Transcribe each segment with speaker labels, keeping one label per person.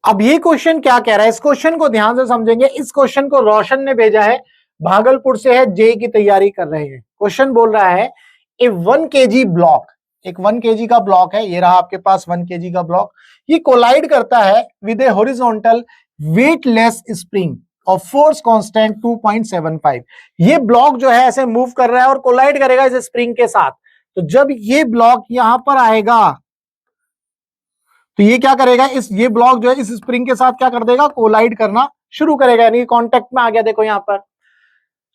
Speaker 1: अब ये क्वेश्चन क्या कह रहा है, इस क्वेश्चन को ध्यान से समझेंगे। इस क्वेश्चन को रोशन ने भेजा है, भागलपुर से है, जेई की तैयारी कर रहे हैं। क्वेश्चन बोल रहा है ए 1 kg ब्लॉक, एक 1 kg का ब्लॉक है, ये रहा आपके पास 1 kg का ब्लॉक, ये कोलाइड करता है with A horizontal weightless spring और फोर्स कांस्टेंट 2.75। ये ब्लॉक जो है ऐसे मूव कर रहा है और कोलाइड करेगा इस स्प्रिंग के साथ। तो जब ये ब्लॉक यहां पर आएगा तो ये क्या करेगा, ये ब्लॉक जो है इस स्प्रिंग के साथ क्या कर देगा, कोलाइड करना शुरू करेगा, यानी कॉन्टेक्ट में आ गया। देखो यहां पर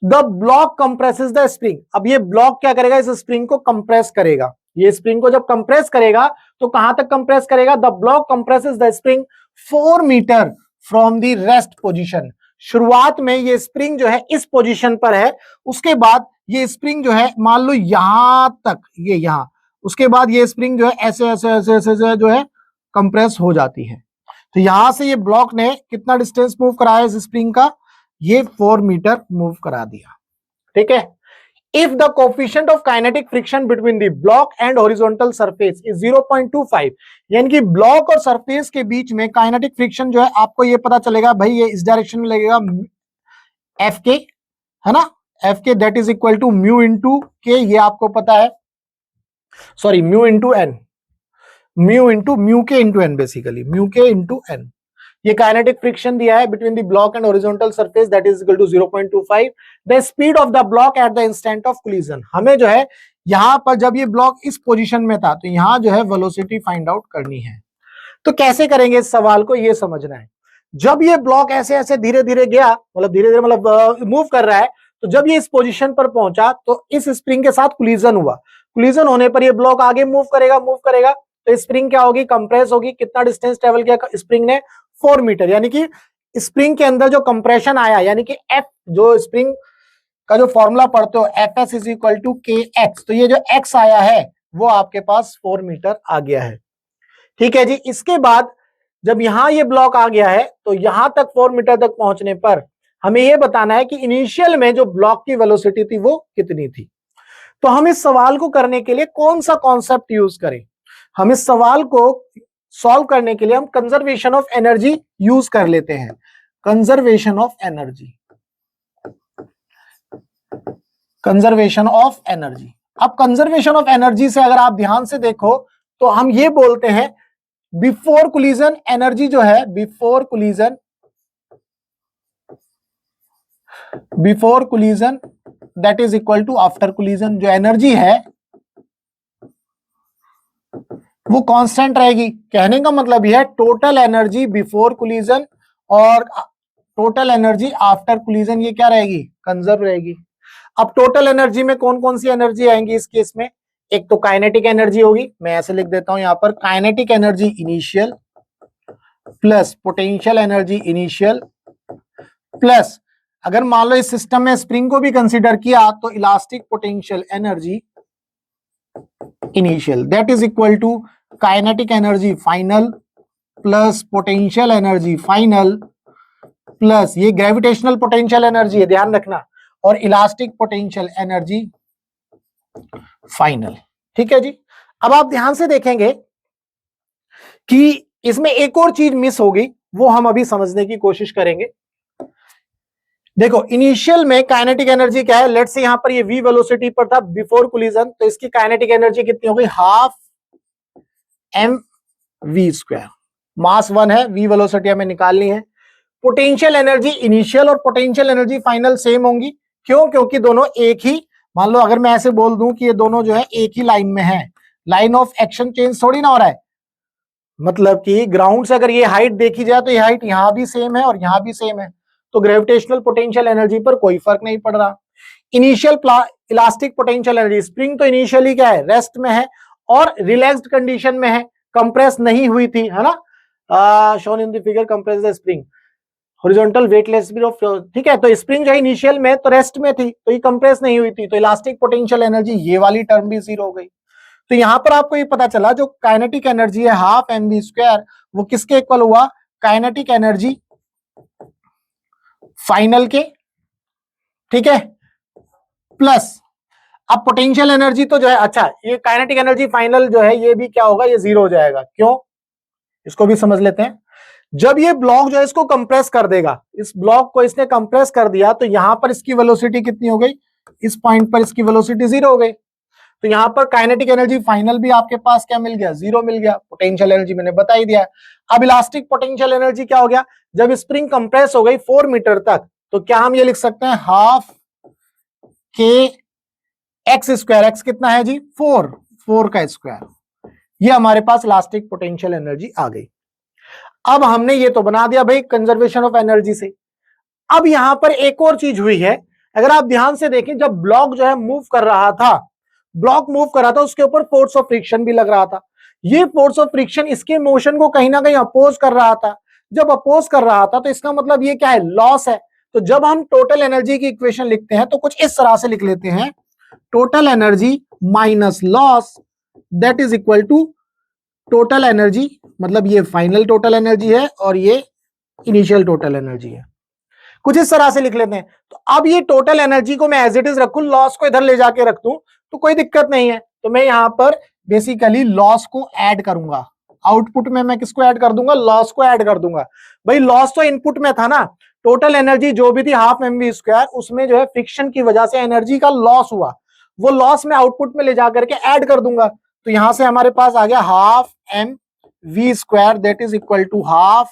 Speaker 1: the block compresses the spring. अब ये ब्लॉक क्या करेगा, इस स्प्रिंग को कंप्रेस करेगा। ये स्प्रिंग को जब कंप्रेस करेगा तो कहां तक कंप्रेस करेगा, the block compresses the spring 4 meter from the rest position. शुरुआत में ये स्प्रिंग जो है इस पोजीशन पर है, उसके बाद ये स्प्रिंग जो है मान लो यहां तक, ये यहां, उसके बाद ये स्प्रिंग जो है ऐसे ऐसे ऐसे ऐसे, ऐसे जो है कंप्रेस हो जाती है। तो यहां से ये ब्लॉक ने कितना डिस्टेंस मूव कराया इस स्प्रिंग का, ये 4 मीटर मूव करा दिया। ठीक है। If the coefficient of kinetic friction between the block and horizontal surface is 0.25, यानी कि ब्लॉक और सरफेस के बीच में काइनेटिक फ्रिक्शन जो है, आपको ये पता चलेगा भाई ये इस डायरेक्शन में लगेगा एफ के, है ना, f k that is equal to mu into k, ये आपको पता है, sorry mu into n, mu k into n, basically mu k into n. ये काइनेटिक फ्रिक्शन दिया है between the block and horizontal surface that is equal to 0.25, the speed of the block at the instant of collision. हमें जो है यहां पर जब ये ब्लॉक इस पोजीशन में था तो यहां जो है वेलोसिटी फाइंड आउट करनी है। तो कैसे करेंगे इस सवाल को, ये समझना है। जब ये ब्लॉक ऐसे ऐसे धीरे धीरे गया, मतलब धीरे धीरे मतलब मूव कर रहा है, तो जब ये इस पोजीशन पर पहुंचा तो इस स्प्रिंग के साथ कोलिजन हुआ। कोलिजन होने पर ये ब्लॉक आगे मूव करेगा, तो स्प्रिंग क्या होगी, कंप्रेस होगी। कितना डिस्टेंस ट्रेवल किया स्प्रिंग ने, 4 मीटर, यानी कि स्प्रिंग के अंदर जो कंप्रेशन आया, यानी कि एफ, जो स्प्रिंग का जो फॉर्मूला पढ़ते हो f s is equal to k x, तो ये जो एक्स आया है वो आपके पास 4 मीटर आ गया है। ठीक है जी। इसके बाद जब यहां ये ब्लॉक आ गया है तो यहां तक 4 मीटर तक पहुंचने पर हमें यह बताना है कि इनिशियल में जो ब्लॉक की वेलोसिटी थी वो कितनी थी। तो हम इस सवाल को करने के लिए कौन सा कॉन्सेप्ट यूज करें, हम इस सवाल को सॉल्व करने के लिए हम कंजर्वेशन ऑफ एनर्जी यूज कर लेते हैं। Conservation of energy, conservation of energy. अब कंजर्वेशन ऑफ एनर्जी से अगर आप ध्यान से देखो तो हम ये बोलते हैं बिफोर कोलिजन एनर्जी जो है, before collision that is equal to after collision. जो एनर्जी है वो कांस्टेंट रहेगी। कहने का मतलब यह है टोटल एनर्जी बिफोर कोलिजन और टोटल एनर्जी आफ्टर कोलिजन ये क्या रहेगी, कंजर्व रहेगी। अब टोटल एनर्जी में कौन कौन सी एनर्जी आएंगी इस केस में, एक तो काइनेटिक एनर्जी होगी, मैं ऐसे लिख देता हूं यहां पर, kinetic energy initial plus potential energy initial plus, अगर मान लो इस सिस्टम में स्प्रिंग को भी कंसीडर किया तो elastic potential energy initial that is equal to kinetic energy final plus potential energy final plus ये ग्रेविटेशनल पोटेंशियल एनर्जी है, ध्यान रखना, और इलास्टिक पोटेंशियल एनर्जी फाइनल। ठीक है जी। अब आप ध्यान से देखेंगे कि इसमें एक और चीज मिस होगी, वो हम अभी समझने की कोशिश करेंगे। देखो इनिशियल में काइनेटिक एनर्जी क्या है, लेट्स से यहां पर ये v वेलोसिटी पर था बिफोर कोलिजन, तो इसकी काइनेटिक एनर्जी कितनी हो गई, हाफ एम वी स्क्वायर। मास 1 है, v वेलोसिटी हमें निकालनी है। पोटेंशियल एनर्जी इनिशियल और पोटेंशियल एनर्जी फाइनल सेम होंगी, क्यों, क्योंकि दोनों एक ही, मान लो अगर मैं ऐसे बोल दूं कि ये दोनों जो है एक ही लाइन में है, लाइन ऑफ एक्शन चेंज थोड़ी ना हो रहा है, मतलब कि ग्राउंड से अगर ये हाइट देखी जाए तो ये हाइट यहां भी सेम है और यहां भी सेम है, तो ग्रेविटेशनल पोटेंशियल एनर्जी पर कोई फर्क नहीं पड़ रहा। Initial elastic potential energy, spring तो इनिशियली क्या है, रेस्ट में है और रिलैक्स्ड कंडीशन में है, कंप्रेस नहीं हुई थी, है ना, shown in the figure compress the spring horizontal weightless speed of, ठीक है। तो स्प्रिंग जो है इनिशियल में तो रेस्ट में थी, तो ये कंप्रेस नहीं हुई थी, तो इलास्टिक पोटेंशियल एनर्जी ये वाली टर्म भी 0 हो गई। तो यहां पर आपको ये पता चला जो काइनेटिक एनर्जी है हाफ एम वी स्क्वायर, वो किसके इक्वल हुआ, काइनेटिक एनर्जी फाइनल के, ठीक है, प्लस अब पोटेंशियल एनर्जी तो जो है, अच्छा ये काइनेटिक एनर्जी फाइनल जो है ये भी क्या होगा, ये 0 हो जाएगा। क्यों, इसको भी समझ लेते हैं। जब ये ब्लॉक जो है इसको कंप्रेस कर देगा, इस ब्लॉक को इसने कंप्रेस कर दिया, तो यहां पर इसकी वेलोसिटी कितनी हो गई, इस पॉइंट पर इसकी वेलोसिटी 0 हो गई। तो यहां पर काइनेटिक एनर्जी फाइनल भी आपके पास क्या मिल गया, 0 मिल गया। पोटेंशियल एनर्जी मैंने बता ही दिया। अब इलास्टिक पोटेंशियल एनर्जी क्या हो गया, जब स्प्रिंग कंप्रेस हो गई 4 मीटर तक, तो क्या हम ये लिख सकते हैं हाफ के एक्स स्क्वायर, एक्स कितना है जी 4 का स्क्वायर, ये हमारे पास इलास्टिक पोटेंशियल एनर्जी आ गई। अब हमने ये तो बना दिया भाई कंजर्वेशन ऑफ एनर्जी से। अब यहां पर एक और चीज हुई है, अगर आप ध्यान से देखें, जब ब्लॉक जो है मूव कर रहा था, ब्लॉक मूव कर रहा था, उसके ऊपर फोर्स ऑफ फ्रिक्शन भी लग रहा था। ये फोर्स ऑफ फ्रिक्शन इसके मोशन को कहीं ना कहीं अपोज कर रहा था। जब अपोज कर रहा था तो इसका मतलब ये क्या है, लॉस है। तो जब हम टोटल एनर्जी की इक्वेशन लिखते हैं तो कुछ इस तरह से लिख लेते हैं, total energy minus loss that is equal to total energy, मतलब ये फाइनल टोटल एनर्जी है और ये इनिशियल टोटल एनर्जी है। कुछ इस तरह से लिख लेते हैं। तो अब ये टोटल एनर्जी को मैं एज इट इज रखूं, लॉस को इधर ले जाके रख दूं तो कोई दिक्कत नहीं है। तो मैं यहां पर बेसिकली लॉस को ऐड करूंगा, आउटपुट में मैं किसको ऐड कर दूंगा, लॉस को ऐड कर दूंगा। भाई लॉस तो इनपुट में था ना, टोटल एनर्जी जो भी थी हाफ mv स्क्वायर, उसमें जो है फ्रिक्शन की वजह से एनर्जी का लॉस हुआ, वो लॉस में आउटपुट में ले जाकर के ऐड कर दूंगा। तो यहां से हमारे पास आ गया half mv square that is equal to half,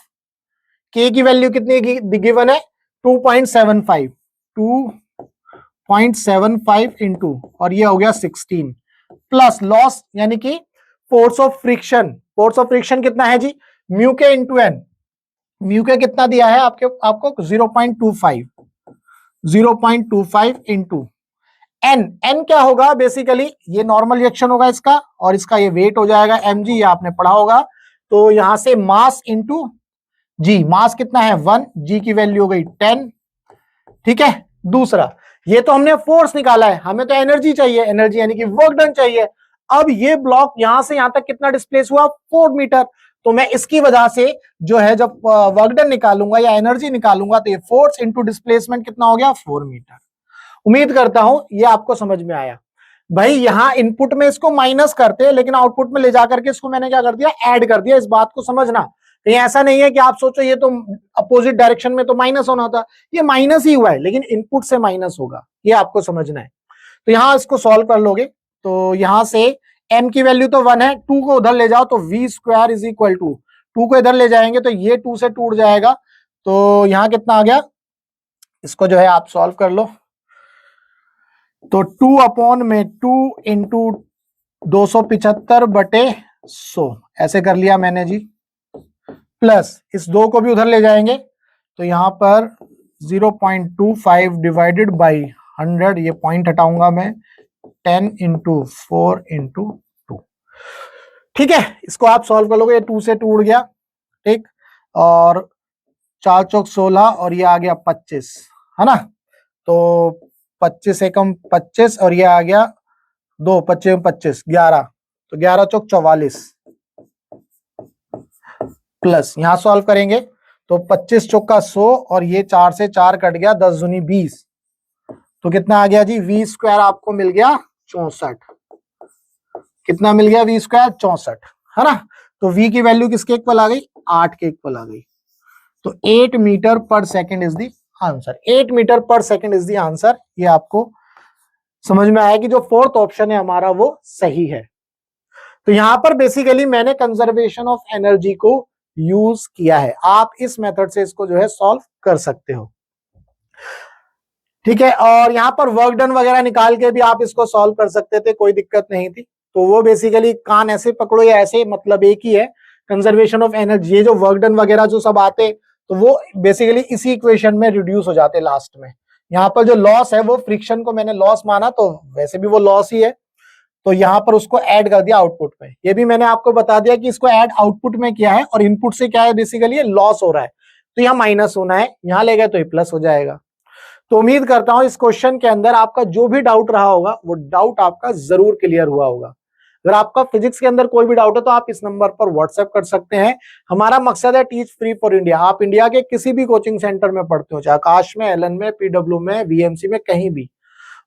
Speaker 1: के की वैल्यू कितनी गिवन है 2.75, 2.75 इंटू, और ये हो गया 16 प्लस लॉस यानी कि force of friction. Force of friction कितना है जी, mu k into n, mu के कितना दिया है आपको 0.25, 0.25 इंटू एन, एन क्या होगा बेसिकली ये नॉर्मल रिएक्शन होगा इसका, और इसका ये वेट हो जाएगा mg, ये आपने पढ़ा होगा। तो यहां से मास इंटू जी, मास कितना है 1, जी की वैल्यू हो गई 10, ठीक है। दूसरा, ये तो हमने फोर्स निकाला है, हमें तो एनर्जी चाहिए, एनर्जी यानी कि वर्क डन चाहिए। अब ये ब्लॉक यहां से यहां तक कितना डिस्प्लेस हुआ 4 मीटर, तो मैं इसकी वजह से जो है जब वर्क डन निकालूंगा या एनर्जी निकालूंगा तो ये फोर्स इंटू डिस्प्लेसमेंट कितना हो गया 4 मीटर। उम्मीद करता हूं ये आपको समझ में आया। भाई यहां इनपुट में इसको माइनस करते हैं, लेकिन आउटपुट में ले जाकर के इसको मैंने क्या कर दिया, ऐड कर दिया। इस बात को समझना, कहीं ऐसा नहीं है कि आप सोचो ये तो अपोजिट डायरेक्शन में तो माइनस होना था, ये माइनस ही हुआ है लेकिन इनपुट से माइनस होगा, ये आपको समझना है। तो यहां इसको सॉल्व कर लोगे तो यहां से m की वैल्यू तो 1 है, 2 को उधर ले जाओ तो v square is equal to, 2 को इधर ले जाएंगे तो ये 2 से टूट जाएगा। तो यहां कितना आ गया, इसको जो है आप सॉल्व कर लो। तो 2 अपॉन में 2 इंटू 275/100 ऐसे कर लिया मैंने जी, प्लस इस 2 को भी उधर ले जाएंगे तो यहां पर 0.25 डिवाइडेड बाई 100, ये पॉइंट हटाऊंगा मैं, 10 इंटू 4 इंटू 2, ठीक है। इसको आप सॉल्व कर लोगे, ये 2 से टूट गया, ठीक, और 4 चौक 16 और ये आ गया 25, है ना। तो 25 एकम 25 और ये आ गया 2, 25 25 11, तो 11 चौक 44 प्लस यहां सॉल्व करेंगे तो 25 चौक का 100 और ये 4 से 4 कट गया, 10 दूनी 20, तो कितना आ गया जी v स्क्वायर आपको मिल गया 64, कितना मिल गया v स्क्वायर 64, है ना। तो v की वैल्यू किसके इक्वल आ गई, 8 के इक्वल आ गई। तो 8 metre per second is the answer, 8 metre per second is the answer. ये आपको समझ में आया कि जो फोर्थ ऑप्शन है हमारा वो सही है। तो यहां पर बेसिकली मैंने कंजर्वेशन ऑफ एनर्जी को यूज किया है, आप इस मेथड से इसको जो है सॉल्व कर सकते हो, ठीक है। और यहाँ पर वर्क डन वगैरह निकाल के भी आप इसको सॉल्व कर सकते थे, कोई दिक्कत नहीं थी। तो वो बेसिकली कान ऐसे पकड़ो या ऐसे, मतलब एक ही है, कंजर्वेशन ऑफ एनर्जी। ये जो वर्क डन वगैरह जो सब आते तो वो बेसिकली इसी इक्वेशन में रिड्यूस हो जाते लास्ट में। यहाँ पर जो लॉस है वो फ्रिक्शन को मैंने लॉस माना, तो वैसे भी वो लॉस ही है, तो यहाँ पर उसको ऐड कर दिया आउटपुट में। ये भी मैंने आपको बता दिया कि इसको ऐड आउटपुट में किया है और इनपुट से क्या है बेसिकली ये लॉस हो रहा है, तो यहाँ माइनस होना है, यहाँ ले गए तो ये प्लस हो जाएगा। तो उम्मीद करता हूं इस क्वेश्चन के अंदर आपका जो भी डाउट रहा होगा वो डाउट आपका जरूर क्लियर हुआ होगा। अगर आपका फिजिक्स के अंदर कोई भी डाउट है तो आप इस नंबर पर व्हाट्सएप कर सकते हैं। हमारा मकसद है टीच फ्री फॉर इंडिया। आप इंडिया के किसी भी कोचिंग सेंटर में पढ़ते हो, चाहे आकाश में, एलन में, पीडब्ल्यू में, वीएमसी में, कहीं भी,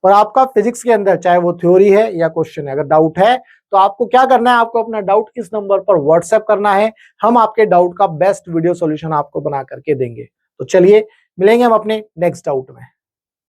Speaker 1: और आपका फिजिक्स के अंदर चाहे वो थ्योरी है या क्वेश्चन है, अगर डाउट है तो आपको क्या करना है, आपको अपना डाउट इस नंबर पर व्हाट्सएप करना है, हम आपके डाउट का बेस्ट वीडियो सॉल्यूशन आपको बना करके देंगे। तो चलिए मिलेंगे हम अपने नेक्स्ट डाउट में।